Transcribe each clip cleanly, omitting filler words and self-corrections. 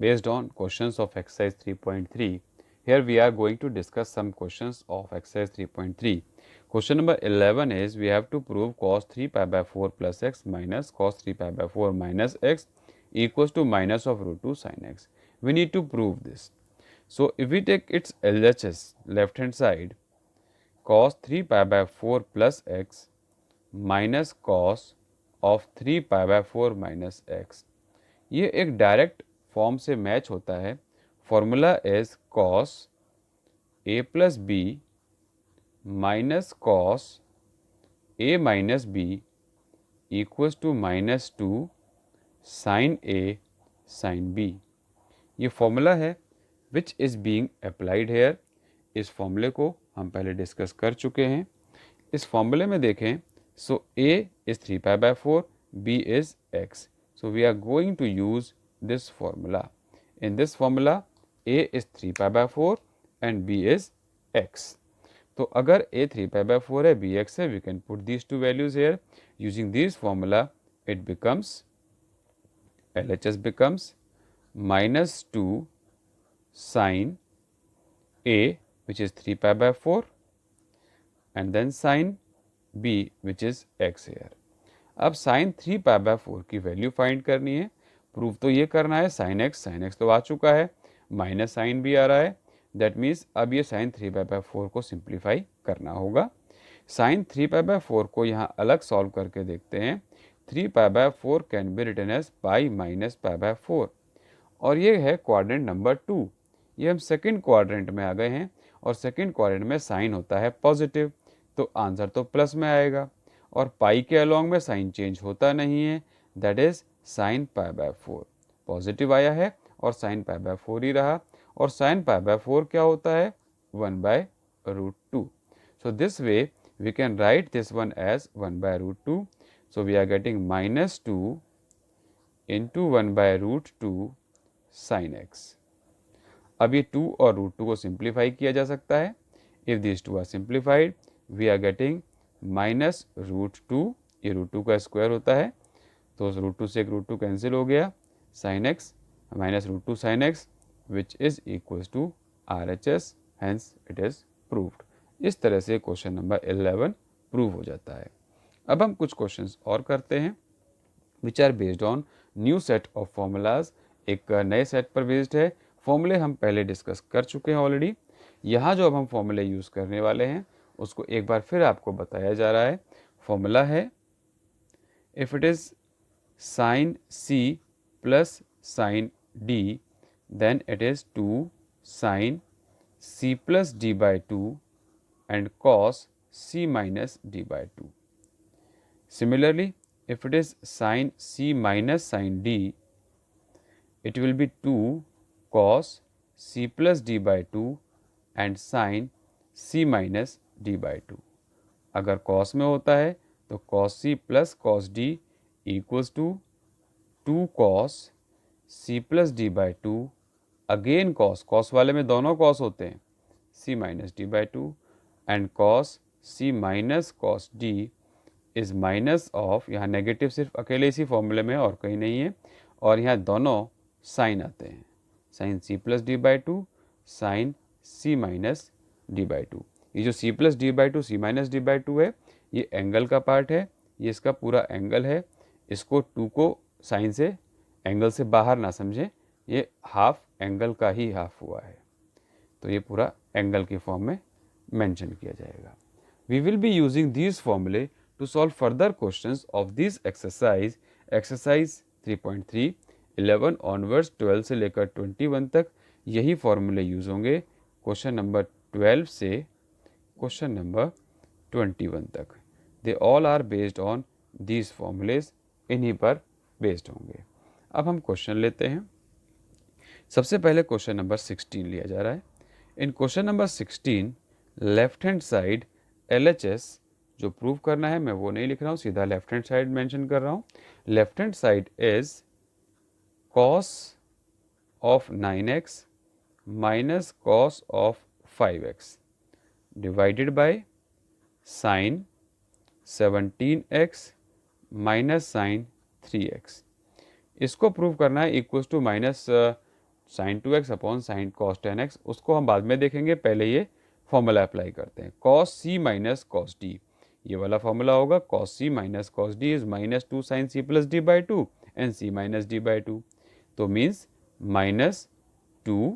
based on questions of exercise 3.3. Here we are going to discuss some questions of exercise 3.3. Question number 11 is we have to prove cos 3 pi by 4 plus x minus cos 3 pi by 4 minus x equals to minus of root 2 sin x. We need to prove this. So if we take its LHS left hand side, cos 3 pi by 4 plus x minus cos of 3 pi by 4 minus x, ये एक direct form से match होता है. Formula is cos A plus B minus cos A minus B equals to minus 2 sine A sine B. ये formula है which is being applied here. इस फॉर्मूले को हम पहले डिस्कस कर चुके हैं. इस फॉर्मूले में देखें, so A is 3 pi by 4, B is x. So we are going to use this formula. In this formula, a is 3 pi by 4 and b is x. तो अगर a 3 pi by 4 है, b x है, we can put these two values here. Using this formula, it becomes LHS becomes minus 2 sin a, which is 3 pi by 4, and then sin b, which is x here. अब sign 3 pi by 4 की value find करनी है. Proof तो ये करना है. Sine x तो आ चुका है, माइनस साइन भी आ रहा है. दैट मीन्स अब ये साइन 3 पाई बाय 4 को सिंप्लीफाई करना होगा. साइन 3 पाई बाय 4 को यहाँ अलग सॉल्व करके देखते हैं. 3 pi by 4 can be written as pi minus pi by 4, और ये है क्वाड्रेंट नंबर 2. ये हम सेकेंड क्वाड्रेंट में आ गए हैं, और सेकेंड क्वाड्रेंट में साइन होता है पॉजिटिव, तो आंसर तो प्लस में आएगा. और पाई के अलॉन्ग में साइन चेंज होता नहीं है, that is sine pi by 4. Positive आया है और साइन पाई बाय 4 ही रहा, और साइन पाई बाय 4 क्या होता है, 1 by root 2. So this way we can write this one as 1 by root 2. So we are getting minus 2 into 1 by root 2 sine x. अब ये 2 और रूट 2 को सिंप्लीफाई किया जा सकता है. If this 2 are simplified, we are getting minus root 2, ये root 2 का स्क्वायर होता है, तो रूट 2 से एक रूट 2 कैंसिल हो गया, sine x minus root 2 sine x which is equals to RHS, hence it is proved. इस तरह से क्वेश्चन नंबर 11 प्रूव हो जाता है. अब हम कुछ क्वेश्चंस और करते हैं which are based on new set of formulas. एक नए सेट पर बेस्ड है. फॉर्मूले हम पहले डिस्कस कर चुके हैं ऑलरेडी. यहाँ जो अब हम फॉर्मूले यूज़ करने वाले हैं उसको एक बार फिर आपको बताया जा रहा है. फॉर्मूला है, if it is sine C plus sine D, then it is 2 sine C plus D by 2 and cos C minus D by 2. Similarly, if it is sin c minus sin d, it will be 2 cos c plus d by 2 and sin c minus d by 2. अगर cos में होता है तो cos c plus cos d equals to 2 cos c plus d by 2, again cos वाले में दोनों cos होते हैं, c minus d by 2, and cos c minus cos d is minus of, यहाँ नेगेटिव सिर्फ अकेले इसी फॉर्मूले में और कहीं नहीं है, और यहाँ दोनों साइन आते हैं, sine C plus D by 2, sine C minus D by 2. ये जो C plus D by 2 C minus D by 2 है, ये एंगल का पार्ट है, ये इसका पूरा एंगल है. इसको 2 को साइन से एंगल से बाहर ना समझें, ये हाफ एंगल का ही हाफ हुआ है, तो ये पूरा एंगल की फॉर्म में मेंशन किया जाएगा. We will be using these formulae to solve further questions of this exercise 3.3, 11 onwards 12 से लेकर 21 तक यही फॉर्मूले यूज होंगे. क्वेश्चन नंबर 12 से क्वेश्चन नंबर 21 तक, they all are based on these formulas, इन्हीं पर बेस्ड होंगे. अब हम क्वेश्चन लेते हैं. सबसे पहले क्वेश्चन नंबर 16 लिया जा रहा है. In question number 16 left hand side LHS जो प्रूव करना है, मैं वो नहीं लिख रहा हूँ, सीधा लेफ्ट हैंड साइड मेंशन कर रहा हूँ. Left hand side is cos of 9x minus cos of 5x divided by sine 17x minus sine 3x. इसको प्रूव करना है equals to minus sine 2x upon sine cos 10x, उसको हम बाद में देखेंगे, पहले ये फॉर्मूला अप्लाई करते हैं। Cos C minus cos D, ये वाला फॉर्मूला होगा cos C minus cos D is minus 2 sine C plus D by 2 and C minus D by 2, तो means minus 2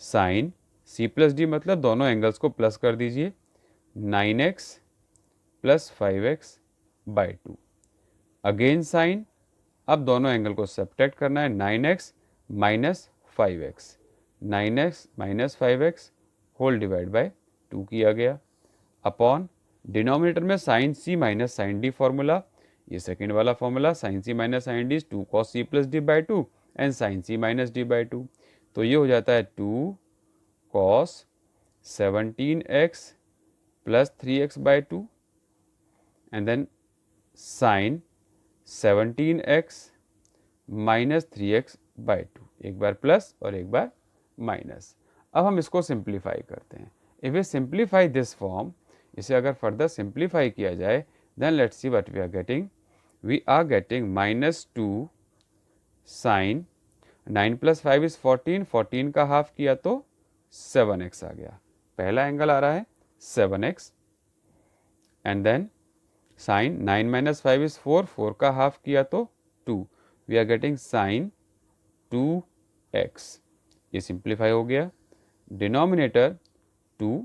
sine C plus D, मतलब दोनों angles को plus कर दीजिए, 9x plus 5x by 2, again sine, अब दोनों angle को subtract करना है, 9x minus 5x, 9x minus 5x whole divide by 2 किया गया, अपॉन डिनोमिनेटर में sine C minus sine D formula, ये सेकेंड वाला formula sine C minus sine D is 2 cos C plus D by 2 and sine C minus D by 2, तो ये हो जाता है 2 cos 17x plus 3x by 2 and then sine 17x minus 3x by 2, एक बार plus और एक बार minus. अब हम इसको सिंप्लीफाई करते हैं। If we simplify this form, इसे अगर फर्दर सिंप्लीफाई किया जाए, then let's see what we are getting. We are getting minus 2 sine 9 plus 5 is 14, 14 का हाफ किया तो 7x आ गया, पहला एंगल आ रहा है 7x, and then sine 9 minus 5 is 4, 4 का हाफ किया तो 2, we are getting sign 2x, ये सिंप्लीफाई हो गया। डिनोमिनेटर 2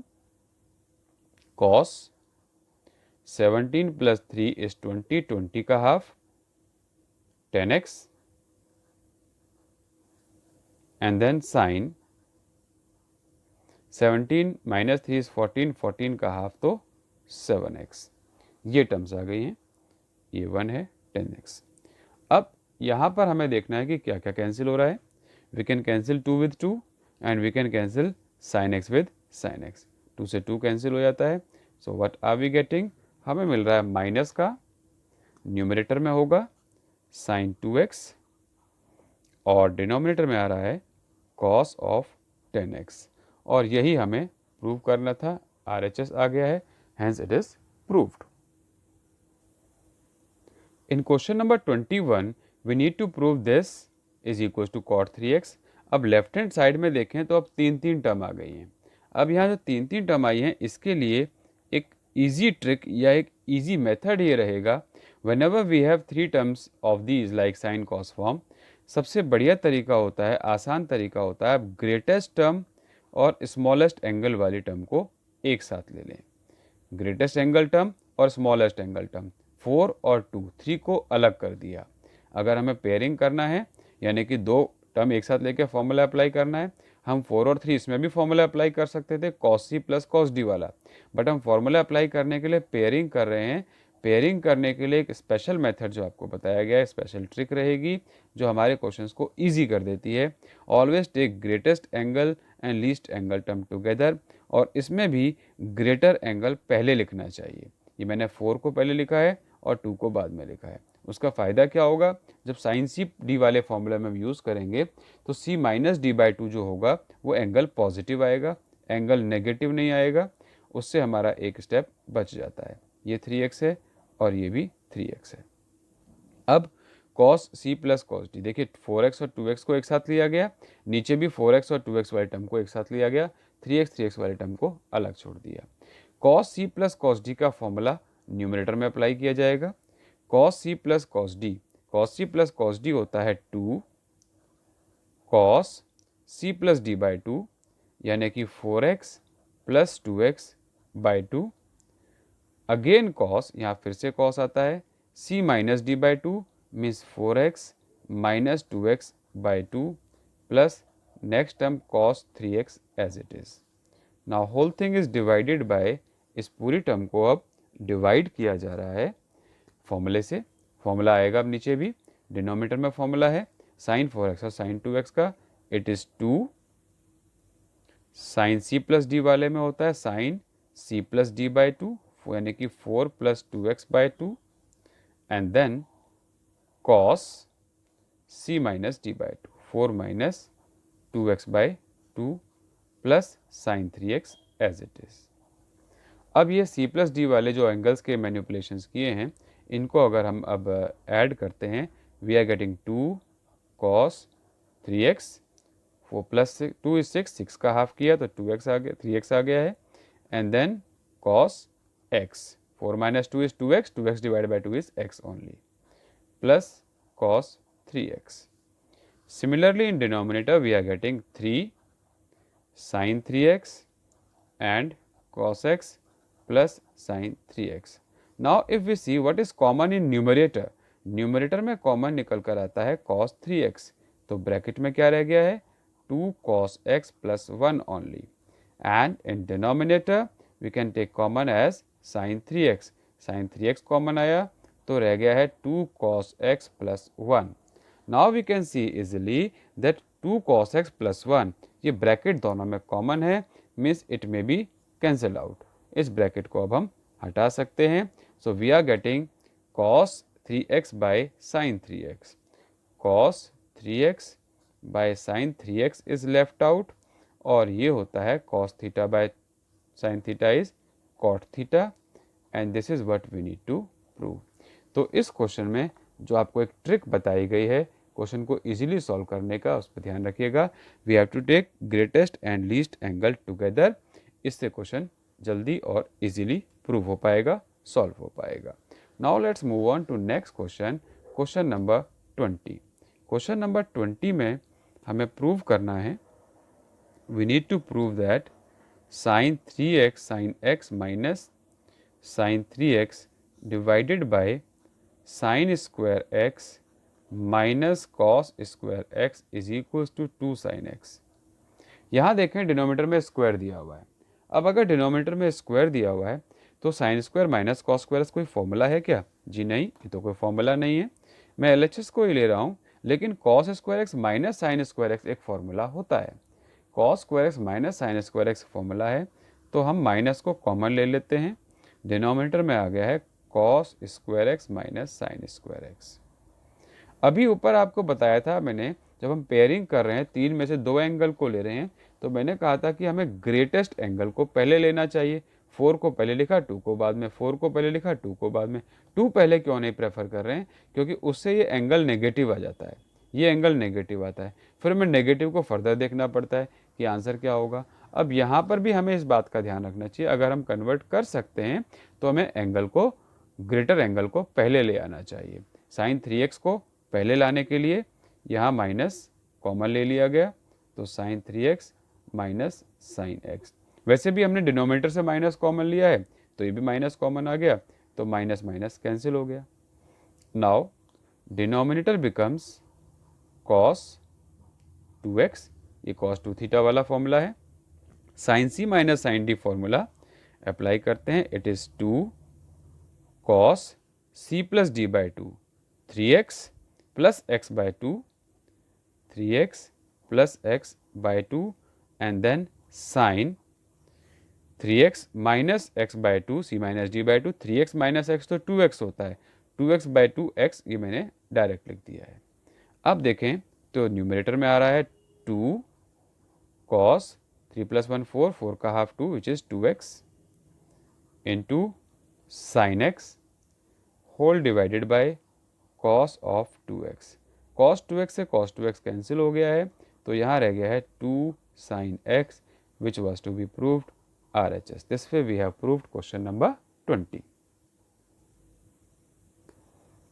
cos 17 प्लस 3 इज 20, 20 का half 10x, and then sine 17 minus 3 is 14, 14 का हाफ तो 7x, ये टर्म्स आ गई हैं, ये 1 है 10x। अब यहाँ पर हमें देखना है कि क्या क्या कैंसिल हो रहा है। We can cancel 2 with 2 and we can cancel sine x with sine x, 2 से 2 कैंसिल हो जाता है। So what are we getting, हमें मिल रहा है माइनस का, न्यूमरेटर में होगा साइन 2x और डिनोमिनेटर में आ रहा है कॉस ऑफ 10x, और यही हमें प्रूव करना था। RHS आ गया है, hence it is proved. In question number 21 we need to prove this is equal to cot 3x। अब लेफ्ट हैंड साइड में देखें तो अब 3 टर्म आ गई हैं। अब यहाँ जो 3 टर्म आई हैं, इसके लिए एक इजी ट्रिक या एक इजी मेथड ये रहेगा, whenever we have 3 terms of these like sine cos form, सबसे बढ़िया तरीका होता है, आसान तरीका होता है, आप ग्रेटेस्ट टर्म और स्मॉलेस्ट एंगल वाली टर्म को एक साथ ले लें। ग्रेटेस्ट एंगल टर्म और स्मॉलेस्ट एंगल टर्म, 4 और 2, 3 को अलग कर दिया। अगर हमें पेयरिंग करना है, यानी कि 2 टर्म एक साथ लेके फॉर्मूला अप्लाई करना है, हम 4 और 3 इसमें भी फॉर्मूला अप्लाई कर सकते थे, cos C plus cos D वाला, बट हम फॉर्मूला अप्लाई करने के लिए पेयरिंग कर रहे हैं। पेयरिंग करने के लिए एक स्पेशल मेथड जो आपको बताया गया है, स्पेशल ट्रिक रहेगी जो हमारे क्वेश्चंस को इजी कर देती है। Always take greatest angle and least angle term together, और इसमें भी ग्रेटर एंगल पहले लिखना चाहिए। ये मैंने 4 को पहले लिखा है और 2 को बाद में लिखा है। उसका फ़ायदा क्या होगा, जब साइन सी डी वाले फॉर्मूला में हम यूज़ करेंगे तो सी माइनस डी बाई 2 जो होगा वो एंगल पॉजिटिव आएगा, एंगल नेगेटिव नहीं आएगा, उससे हमारा एक स्टेप बच जाता है। ये 3x है और ये भी 3x है। अब cos c plus cos D, देखिए 4x और 2x को एक साथ लिया गया, नीचे भी 4x और 2x वाले टर्म को एक साथ लिया गया, 3x वाले टर्म को अलग छोड़ दिया। cos c plus cos D का फॉर्मूला न्यूमरेटर में अप्लाई किया जाएगा। cos c plus cos D, cos c plus cos D होता है 2 cos c plus D by 2, यानी कि 4x plus 2x by 2, again cos, यहाँ फिर से cos आता है, c minus D by 2 means 4x minus 2x by 2 plus next term cos 3x as it is. Now whole thing is divided by, इस पूरी term को अब divide किया जा रहा है फॉर्मूले से। फॉर्मूला आएगा अब नीचे भी, डिनोमिनेटर में फॉर्मूला है साइन 4x और साइन 2x का, it is 2, sine c plus D वाले में होता है sine c plus D by 2, यानी कि 4 plus 2x by 2, and then cos c minus D by 2, 4 minus 2x by 2 plus sine 3x as it is. अब ये c plus D वाले जो एंगल्स के मैनिपुलेशंस किए हैं, इनको अगर हम अब ऐड करते हैं, we are getting 2 cos 3x 4 plus 2 is 6, 6 का हाफ किया तो 2x आ गया, 3x आ गया है, and then cos x, 4 minus 2 is 2x, 2x divided by 2 is x only, plus cos 3x. Similarly, in denominator we are getting 3 sin 3x and cos x plus sin 3x. Now, if we see what is common in numerator, numerator में common निकल कर आता है cos 3x, तो bracket में क्या रह गया है 2 cos x plus 1 only, and in denominator we can take common as sin 3x, sin 3x common आया तो रह गया है 2 cos x plus 1. Now we can see easily that 2 cos x plus 1 ये bracket दोनों में common है, means it may be cancelled out. इस bracket को अब हम हटा सकते हैं. So we are getting cos 3x by sin 3x. Cos 3x by sin 3x is left out और ये होता है cos theta by sin theta is cot theta, and this is what we need to prove. तो इस question में जो आपको एक ट्रिक बताई गई है क्वेश्चन को इजीली सॉल्व करने का, उस पर ध्यान रखिएगा. We have to take greatest and least angle together. इससे क्वेश्चन जल्दी और इजीली प्रूव हो पाएगा, सॉल्व हो पाएगा. Now let's move on to next question, question number 20. Question number 20 में हमें प्रूव करना है, we need to prove that sin 3x sin x minus sin 3x divided by sin square x minus cos square x is equal to 2 sin x. यहाँ देखें denominator में square दिया हुआ है. अब अगर डिनोमीटर में स्क्वायर दिया हुआ है तो sine square minus cos square कोई फॉर्मूला है क्या? जी नहीं, ये तो कोई फॉर्मूला नहीं है. मैं LHS को ही ले रहा हूँ, लेकिन cos square x minus sine square x एक फॉर्मूला होता है. Cos square x minus sine square x formula है, तो हम माइनस को कॉमन ले लेते हैं. डिनोमीटर में आ गया है cos square x minus sine square x. अभी ऊपर आपको बताया था मैंने, जब हम पेयरिंग कर रहे हैं 3 में से 2 एंगल को ले रहे हैं, तो मैंने कहा था कि हमें ग्रेटेस्ट एंगल को पहले लेना चाहिए. 4 को पहले लिखा, 2 को बाद में, 4 को पहले लिखा, 2 को बाद में. 2 पहले क्यों नहीं प्रेफर कर रहे हैं? क्योंकि उससे ये एंगल नेगेटिव आ जाता है, ये एंगल नेगेटिव आता है. फिर हमें नेगेटिव को फर्दर देखना पड़ता है कि आंसर क्या होगा. अब यहाँ पर भी हमें इस बात का ध्यान रखना चाहिए, अगर हम कन्वर्ट कर सकते हैं तो हमें एंगल को, ग्रेटर एंगल को पहले ले आना चाहिए. साइन 3x को पहले लाने के लिए यहाँ माइनस कॉमन ले लिया गया, तो sign 3x minus sign x. वैसे भी हमने डिनोमीटर से माइनस कॉमन लिया है, तो ये भी माइनस कॉमन आ गया, तो माइनस माइनस कैंसिल हो गया. Now denominator becomes cos 2x, ये cos 2 थीटा वाला फॉर्मूला है. Sine c minus sine d formula apply करते हैं, it is 2 cos c plus D by 2, 3x plus x by 2, 3x plus x by 2, and then sin 3x minus x by 2, c minus d by 2, 3x minus x तो 2x होता है, 2x by 2x ये मैंने direct लिख दिया है. अब देखें तो न्यूमरेटर में आ रहा है 2 cos 3 plus 1 4, 4 का half 2 which is 2x into sin x whole divided by cos of 2x. cos 2x से cos 2x कैंसिल हो गया है, तो यहाँ रह गया है 2 sin x which was to be proved RHS. This way we have proved question number 20.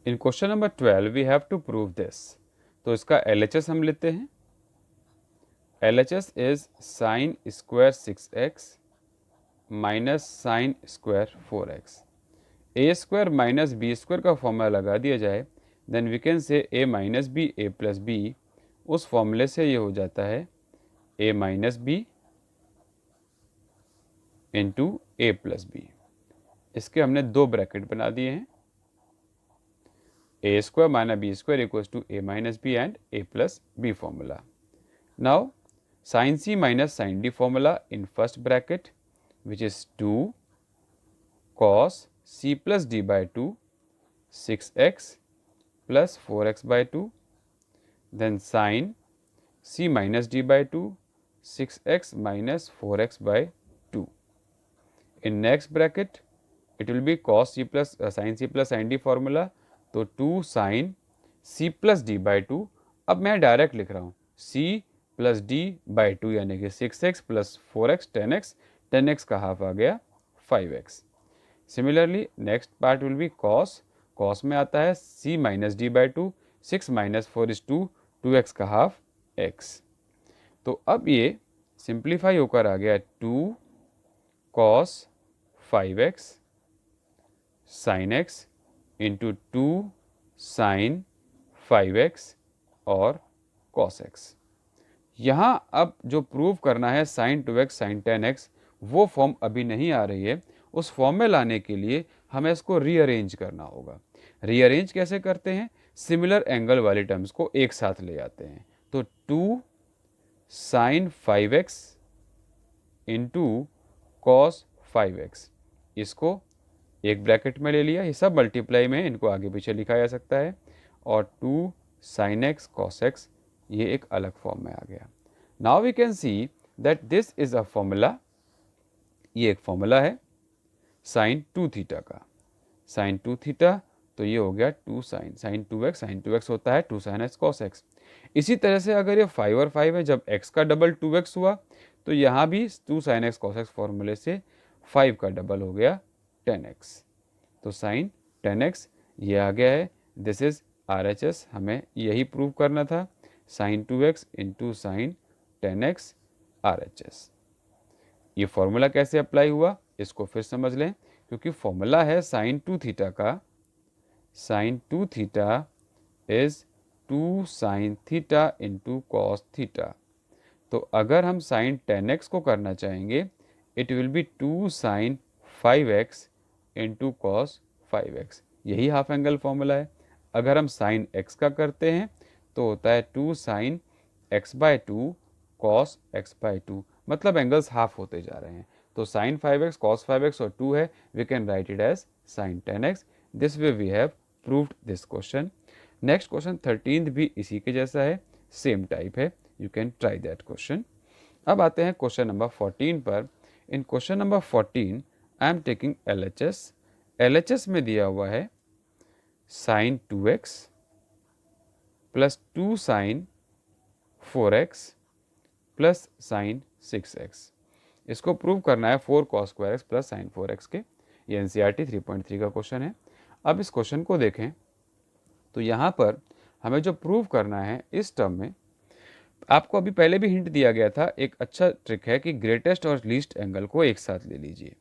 In question number 12 we have to prove this. तो इसका LHS हम लेते हैं. LHS is sin square 6x minus sin square 4x. a square minus B square का formula लगा दिया जाए, then we can say a minus B A plus B. उस फॉर्मूले से ये हो जाता है a minus B into A plus B. इसके हमने 2 ब्रैकेट बना दिए हैं, a square minus B square equals to a minus B and a plus B formula. Now sine c minus sine d formula in first bracket which is 2 cos c plus d by 2, 6x plus 4x by 2, then sin c minus d by 2, 6x minus 4x by 2. In next bracket, it will be cos c plus sin c plus sin d formula, तो 2 sin c plus d by 2. अब मैं direct लिख रहा हूँ c plus D by to यानी कि 6x plus 4x 10x, 10x का half आ गया 5x। Similarly next part will be cos, cos में आता है c minus D by to, 6 minus 4 is 2, 2x का हाफ x। तो अब ये सिंप्लीफाई होकर आ गया 2 cos 5x sin x into 2 sin 5x और cos x। यहाँ अब जो प्रूव करना है sin 2x sin 10x, वो फॉर्म अभी नहीं आ रही है। उस फॉर्म में लाने के लिए हमें इसको रीअरेंज करना होगा। रीअरेंज कैसे करते हैं? सिमिलर एंगल वाली टर्म्स को एक साथ ले आते हैं। तो 2 sin 5x into cos 5x, इसको एक ब्रैकेट में ले लिया, ये सब मल्टीप्लाई में, इनको आगे पीछे लिखा जा सकता है, और 2 sin x cos x ये एक अलग फॉर्म में आ गया। Now we can see that this is a formula, ये एक फॉर्मूला है साइन 2 थीटा का, साइन 2 थीटा, तो ये हो गया 2 साइन 2x, साइन 2x होता है 2 sin x cos x। इसी तरह से अगर ये 5 और 5 है, जब x का डबल 2x हुआ तो यहाँ भी 2 sin x cos x फॉर्मूले से 5 का डबल हो गया 10x, तो साइन 10x ये आ गया है। दिस इज RHS, हमें यही प्रूव करना था, sine 2x into sine 10x RHS। ये फॉर्मूला कैसे अप्लाई हुआ इसको फिर समझ लें, क्योंकि फॉर्मूला है साइन 2 थीटा का, sine 2 theta is 2 sine theta into cos theta. तो अगर हम साइन 10x को करना चाहेंगे, it will be 2 sine 5x into cos 5x, यही हाफ एंगल फॉर्मूला है। अगर हम साइन x का करते हैं तो होता है 2 sine x by 2 cos x by 2, मतलब एंगल्स हाफ होते जा रहे हैं। तो साइन 5x कॉस 5x और 2 है, we can write it as sine 10x। This way we have proved this question. Next question 13th भी इसी के जैसा है, सेम टाइप है, you can try that question. अब आते हैं क्वेश्चन नंबर 14 पर। In question number 14 I am taking LHS। LHS में दिया हुआ है sine 2x plus 2 sine 4x plus sine 6x। इसको प्रूव करना है 4 cos square x plus sign 4x के। ये NCERT 3.3 का क्वेश्चन है। अब इस क्वेश्चन को देखें तो यहाँ पर हमें जो प्रूव करना है इस टर्म में, आपको अभी पहले भी हिंट दिया गया था, एक अच्छा ट्रिक है कि ग्रेटेस्ट और लीस्ट एंगल को एक साथ ले लीजिए।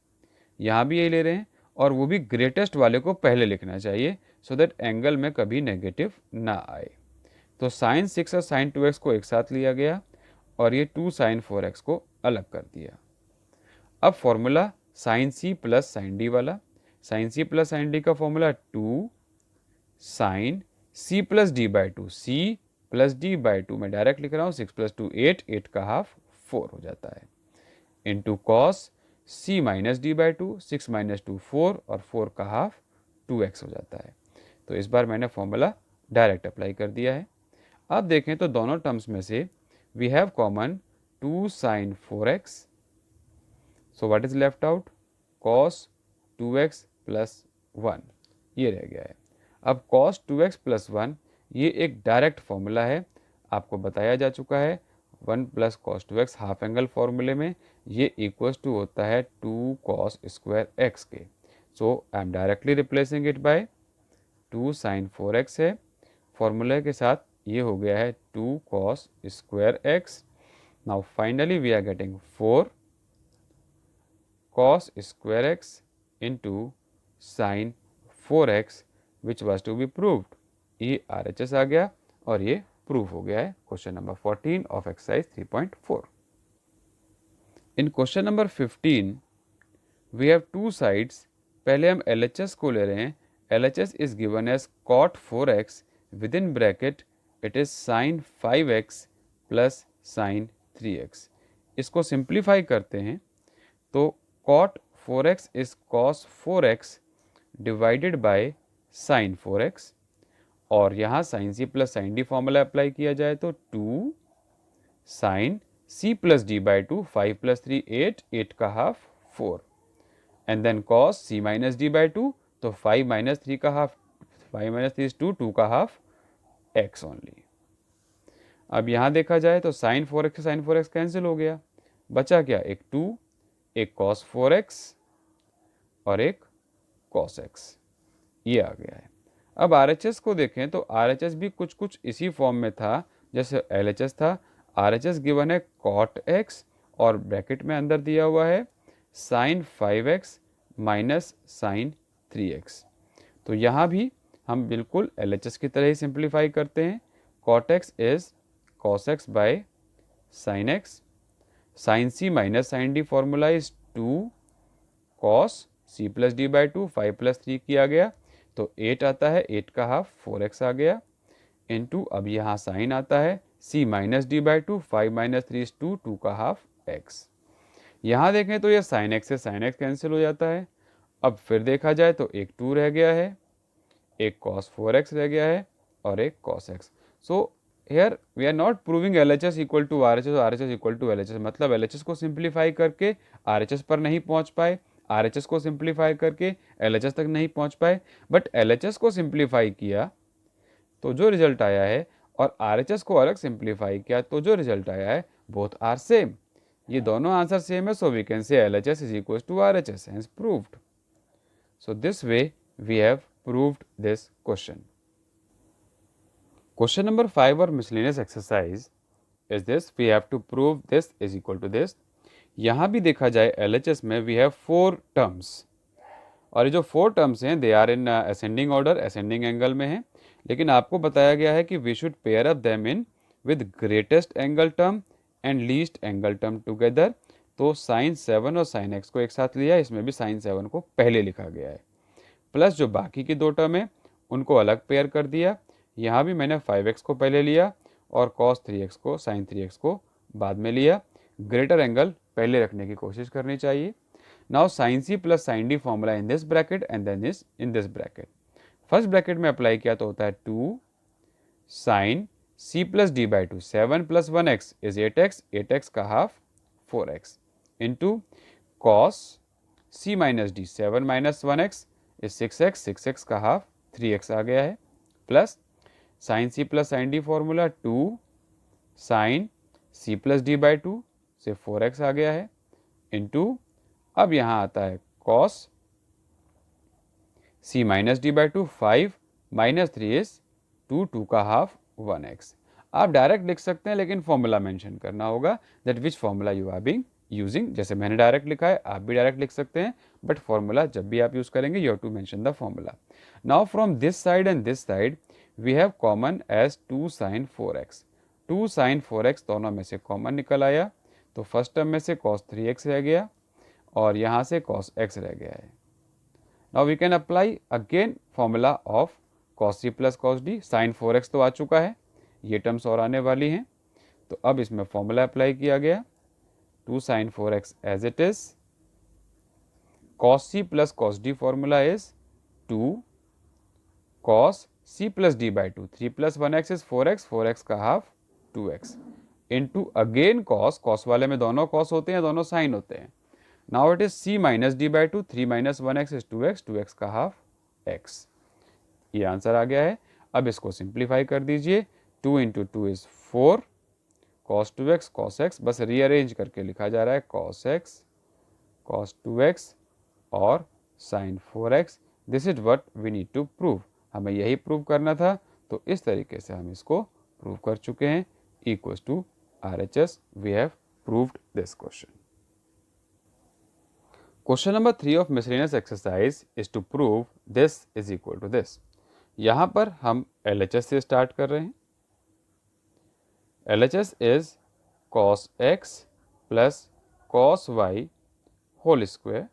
यहाँ भी यही ले रहे हैं, और वो भी ग्रेटेस्ट वाले को पहले लिखना चाहिए, सो दैट एंगल में कभी नेगेटिव ना आए। तो साइन 6 और साइन 2x को एक साथ लिया गया, और ये 2 साइन 4x को अलग कर दिया। अब formula sine c plus sine d वाला, sine c plus sine d का formula 2 sine c plus D by two, c plus D by two मैं डायरेक्ट लिख रहा हूँ, 6 प्लस 2 8, 8 का हाफ 4 हो जाता है, into cos c minus D by to, 6 minus 2 4 और 4 का हाफ 2x हो जाता है। तो इस बार मैंने फॉर्मूला डायरेक्ट अप्लाई कर दिया है। अब देखें तो दोनों टर्म्स में से we have common 2 sine 4x, so what is left out, cos 2x plus 1, ये रह गया है। अब cos 2x प्लस 1 ये एक डायरेक्ट फॉर्मूला है, आपको बताया जा चुका है, 1 plus cos 2x half angle फॉर्मूले में ये इक्वल्स टू होता है 2 cos स्क्वायर x के। So I am directly replacing it by 2 sine 4x है, फॉर्मूले के साथ ये हो गया है 2 cos square x। Now finally we are getting 4 cos square x into sine 4x which was to be proved. ये RHS आ गया और ये प्रूव हो गया है। Question number 14 of exercise 3.4। In question number 15 we have two sides. पहले हम LHS को ले रहे हैं। LHS is given as cot 4x within bracket it is sine 5x plus sine 3x। इसको सिंप्लीफाई करते हैं तो cot 4x is cos 4x divided by sine 4x, और यहाँ sine c plus sine d formula apply किया जाए तो 2 sine c plus d by 2, 5 plus 3 8, 8 का half 4, and then cos c minus d by 2, तो 5 माइनस 3 का half, 5 minus 3 is 2, 2 का half x only. अब यहाँ देखा जाए तो साइन 4x से साइन 4x कैंसिल हो गया, बचा क्या, एक 2, एक cos 4x और एक cos x, ये आ गया है। अब RHS को देखें तो RHS भी कुछ कुछ इसी फॉर्म में था जैसे LHS था। RHS गिवन है cot x और ब्रैकेट में अंदर दिया हुआ है sin 5x minus sin 3x। तो यहाँ भी हम बिल्कुल LHS की तरह ही सिंप्लीफाई करते हैं। cot x is cos x by sin x, sin c minus sin d formula is 2 cos c plus D by 2, 5 plus 3 किया गया तो 8 आता है, 8 का हाफ 4x आ गया, इनटू अब यहाँ साइन आता है c minus D by 2, 5 minus 3 is 2, 2 का हाफ x। यहाँ देखें तो ये साइन x से साइन x कैंसिल हो जाता है। अब फिर देखा जाए तो एक 2 रह गया है, एक cos 4x रह गया है और एक cos x। So here we are not proving LHS equal to RHS और RHS इक्वल टू LHS, मतलब LHS को सिंप्लीफाई करके RHS पर नहीं पहुंच पाए, RHS को सिंप्लीफाई करके LHS तक नहीं पहुंच पाए, बट LHS को सिंप्लीफाई किया तो जो रिजल्ट आया है और RHS को अलग सिंप्लीफाई किया तो जो रिजल्ट आया है, बोथ आर सेम। ये दोनों आंसर सेम है, so we can say LHS is equal to RHS, hence proved. So this way we have proved this question. Question number 5 or miscellaneous exercise is this, we have to prove this is equal to this। यहाँ भी देखा जाए LHS में we have 4 terms और ये जो 4 terms हैं they are in ascending order, ascending angle में हैं, लेकिन आपको बताया गया है कि we should pair up them in with greatest angle term and least angle term together। तो sin 7 और sin x को एक साथ लिया, इसमें भी sin 7 को पहले लिखा गया है, प्लस जो बाकी की 2 टर्म है उनको अलग पेयर कर दिया। यहाँ भी मैंने 5x को पहले लिया और cos 3x को sin 3x को बाद में लिया। ग्रेटर एंगल पहले रखने की कोशिश करनी चाहिए। Now sin c plus sin d formula in this bracket and then is in this bracket. First bracket में अप्लाई किया तो होता है 2 sin c plus D by 2, 7 plus 1x is 8x, 8x का half 4x into cos c minus d, 7 minus 1x is 6x, 6x का half 3x आ गया है, plus sin c plus sin d formula 2 sin c plus D by 2 से 4x आ गया है, into अब यहाँ आता है cos c minus D by 2, 5 minus 3 is 2, 2 का हाफ 1x। आप डायरेक्ट लिख सकते हैं लेकिन फॉर्मूला मेंशन करना होगा, that which formula you are being using. जैसे मैंने डायरेक्ट लिखा है आप भी डायरेक्ट लिख सकते हैं, बट फॉर्मूला जब भी आप यूज करेंगे you have to mention the formula. Now from this side and this side we have common as 2 sin 4x। 2 sin 4x दोनों में से कॉमन निकल आया तो फर्स्ट टर्म में से cos 3x रह गया और यहाँ से cos x रह गया है। Now we can apply again formula of cos c plus cos d। sin 4x तो आ चुका है, ये टर्म्स और आने वाली हैं, तो अब इसमें फॉर्मूला अप्लाई किया गया 2 sin 4x as it is, cos c plus cos d formula is 2 cos c plus d by 2, 3 plus 1x is 4x, 4x का half 2x into again cos वाले में दोनों cos होते हैं, दोनों sin होते हैं। now it is c minus d by 2, 3 minus 1x is 2x, 2x का हाफ x। ये आंसर आ गया है। अब इसको सिंप्लीफाई कर दीजिए, 2 into 2 is 4 cos 2x cos x, बस रीअरेंज करके लिखा जा रहा है cos x cos 2x और sin 4x। This is what we need to prove, हमें यही प्रूव करना था, तो इस तरीके से हम इसको प्रूव कर चुके हैं। Equals to RHS, we have proved this question. Question number 3 of miscellaneous exercise is to prove this is equal to this. यहाँ पर हम LHS से स्टार्ट कर रहे हैं। LHS is cos x plus cos y whole square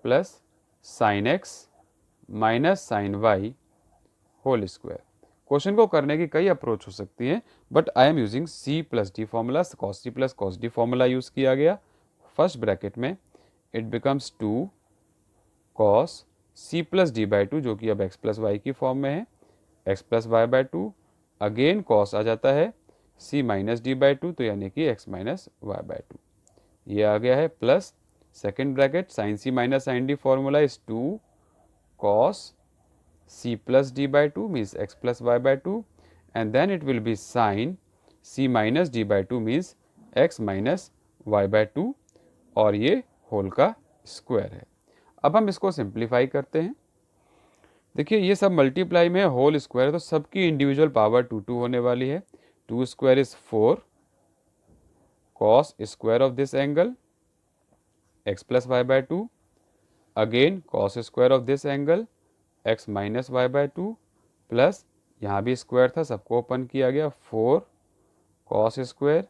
plus sin x minus sin y whole square। Question को करने की कई अप्रोच हो सकती हैं, but I am using c plus D formula, cos c plus cos d formula use किया गया। First bracket में it becomes 2 cos c plus D by 2, जो कि अब x प्लस वाई की फॉर्म में है, x plus Y by 2, again cos आ जाता है c माइनस डी बाई 2, तो यानी कि x माइनस वाई बाई 2, ये आ गया है, plus second bracket sine c minus sine d formula is 2 cos c plus D by 2 means x plus Y by 2 and then it will be sin c minus d by 2 means x minus y by 2 और ये whole का square है। अब हम इसको simplify करते हैं। देखिए ये सब मल्टीप्लाई में होल स्क्वायर, तो सबकी इंडिविजुअल पावर 2 होने वाली है। 2 square is 4 cos square of this angle x plus Y bye 2, again cos square of this angle x minus Y bye 2 plus यहाँ भी स्क्वायर था, सबको ओपन किया गया, 4 cos square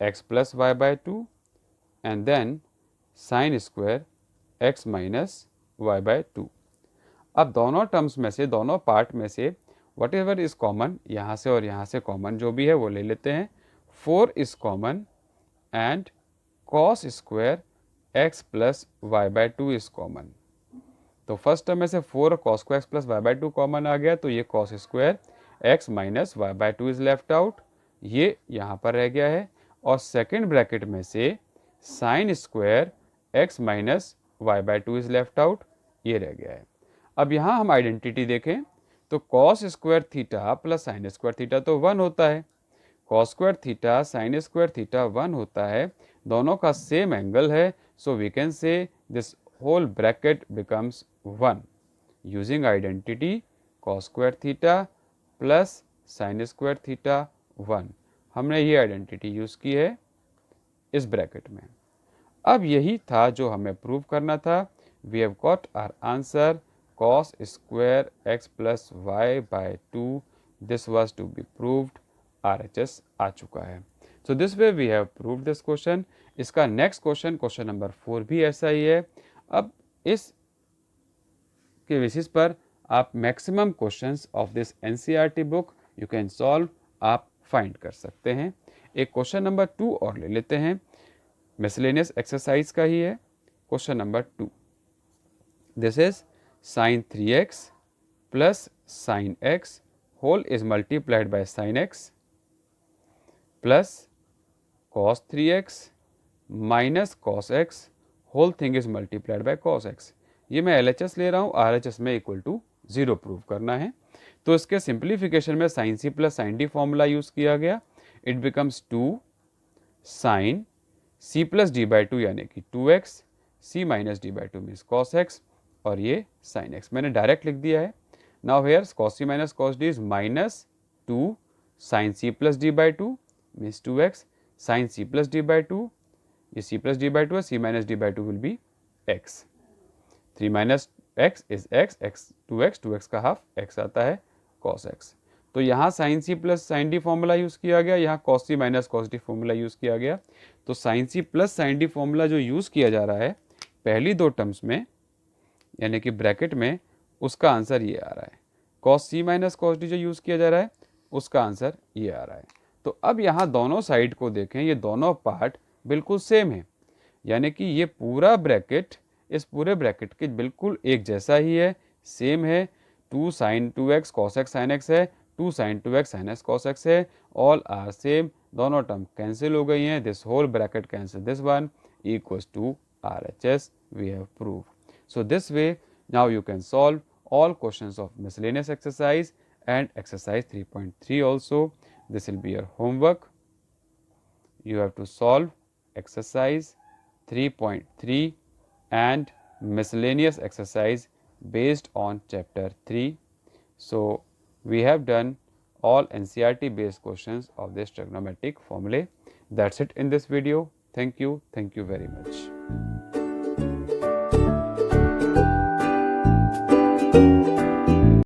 x plus Y bye 2 and then sine square x minus Y bye 2। अब दोनों terms में से, दोनों पार्ट में से वट एवर इज कॉमन, यहाँ से और यहाँ से कॉमन जो भी है वो ले लेते हैं। 4 is common and cos square x plus Y bye 2 is common. तो फर्स्ट टर्म में से 4 cos को x plus Y bye 2 common आ गया, तो ये cos square x minus Y bye 2 is left out, ये यहाँ पर रह गया है। और सेकेंड ब्रैकेट में से sine square x minus Y bye 2 is left out, ये रह गया है। अब यहाँ हम आइडेंटिटी देखें तो cos square theta plus sine square theta तो 1 होता है, cos square theta sine square theta 1 होता है, दोनों का सेम एंगल है, so we can say this whole bracket becomes 1 using identity cos square theta plus sine square theta 1। हमने ये आइडेंटिटी यूज़ की है इस ब्रैकेट में। अब यही था जो हमें प्रूव करना था। We have got our answer cos square x plus Y bye 2, this was to be proved, RHS आ चुका है। So this way we have proved this question. इसका नेक्स्ट क्वेश्चन, क्वेश्चन नंबर 4 भी ऐसा ही है। अब इस के बेसिस पर आप maximum questions of this NCERT book you can solve, आप फाइंड कर सकते हैं। एक क्वेश्चन नंबर 2 और ले लेते हैं, मिसलेनियस एक्सरसाइज का ही है। Question number 2, this is sin 3x plus sin x whole is multiplied by sin x plus cos 3x minus cos x whole thing is multiplied by cos x। ये मैं LHS ले रहा हूँ, RHS में equal to 0 prove करना है। तो इसके सिंप्लीफिकेशन में sin c plus sin d formula use किया गया। It becomes 2 sin c plus D by 2 यानी कि 2x, c minus D by 2 means cos x और ये sin x मैंने डायरेक्ट लिख दिया है। Now here cos c minus cos d is minus 2 sin c plus d by 2 means 2x, sin c plus d by 2, ये c plus d by 2 है, c minus d by 2 will be x। 3 minus x is x, x 2x, 2x का half x आता है cos x। तो यहाँ sin c plus sin d formula use किया गया, यहाँ cos c minus cos d formula use किया गया। तो sin c plus sin d formula जो यूज़ किया जा रहा है पहली दो टर्म्स में यानी कि ब्रैकेट में, उसका आंसर ये आ रहा है। cos c minus cos d जो यूज़ किया जा रहा है उसका आंसर ये आ रहा है। तो अब यहाँ दोनों साइड को देखें, ये दोनों पार्ट बिल्कुल सेम है, यानी कि ये पूरा ब्रैकेट इस पूरे ब्रैकेट के बिल्कुल एक जैसा ही है, सेम है। 2 sin 2x cos x sin x है, 2 sin 2x sin x cos x है, ऑल आर सेम, दोनों टर्म कैंसिल हो गई हैं, this whole bracket cancel this one equals to RHS we have prove. So this way now you can solve all questions of miscellaneous exercise and exercise 3.3 also. This will be your homework. You have to solve exercise 3.3 and miscellaneous exercise based on chapter 3. So we have done all NCERT based questions of this trigonometric formulae. That's it in this video. Thank you very much.